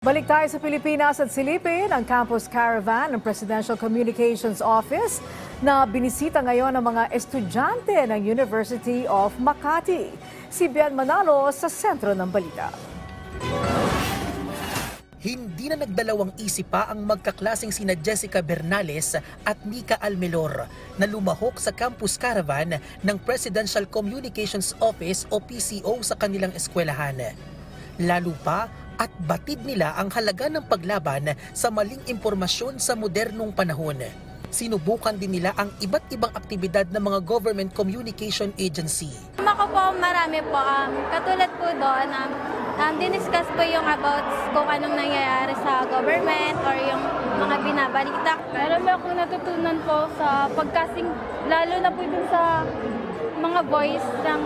Balik tayo sa Pilipinas at silipin ang campus caravan ng Presidential Communications Office na binisita ngayon ng mga estudyante ng University of Makati. Si Bian Manalo sa sentro ng balita. Hindi na nagdalawang isip pa ang magkaklaseng sina Jessica Bernales at Nika Almelor na lumahok sa campus caravan ng Presidential Communications Office o PCO sa kanilang eskwelahan. Lalo pa at batid nila ang halaga ng paglaban sa maling impormasyon sa modernong panahon. Sinubukan din nila ang iba't ibang aktibidad ng mga government communication agency. Ako po, marami po. Katulad po doon, diniscuss po yung about kung anong nangyayari sa government or yung mga binabalita. Marami akong natutunan po sa podcasting, lalo na po dun sa mga voice ng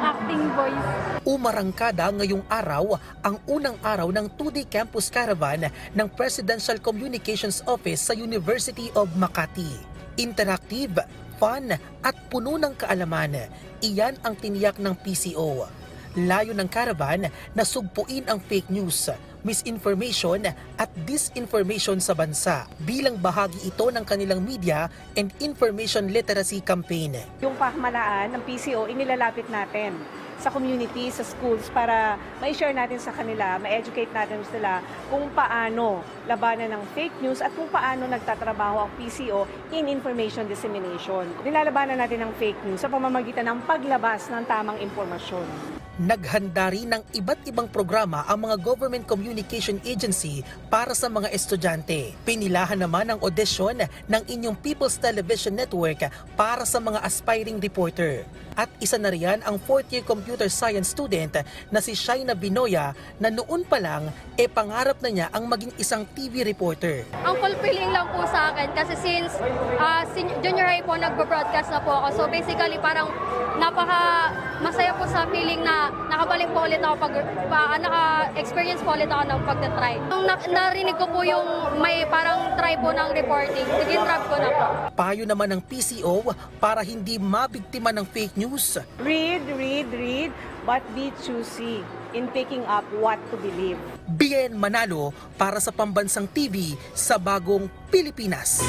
acting voice. Umarangkada ngayong araw ang unang araw ng 2-day campus caravan ng Presidential Communications Office sa University of Makati. Interactive, fun at puno ng kaalaman. Iyan ang tiniyak ng PCO. Layo ng caravan na sugpuin ang fake news, misinformation at disinformation sa bansa bilang bahagi ito ng kanilang media and information literacy campaign. Yung pamahalaan ng PCO inilalapit natin sa community, sa schools para ma-share natin sa kanila, ma-educate natin sila kung paano labanan ng fake news at kung paano nagtatrabaho ang PCO in information dissemination. Nilalabanan natin ang fake news sa pamamagitan ng paglabas ng tamang impormasyon. Naghanda rin ng iba't ibang programa ang mga Government Communication Agency para sa mga estudyante. Pinilahan naman ang audition ng inyong People's Television Network para sa mga aspiring reporter. At isa na riyan ang 4th-year computer science student na si Shaina Binoya na noon pa lang pangarap na niya ang maging isang TV reporter. Ang fulfilling lang po sa akin kasi since junior high po nagbo-broadcast na po ako. So basically parang masaya po sa feeling na nakabalik po ulit ako naka-experience po ulit ako ng pagtatry. Nung narinig ko po yung may parang try po ng reporting, naging grab ko na po. Payo naman ng PCO para hindi mabiktima ng fake news. Read, but be choosy in picking up what to believe. Bien Manalo para sa Pambansang TV sa Bagong Pilipinas.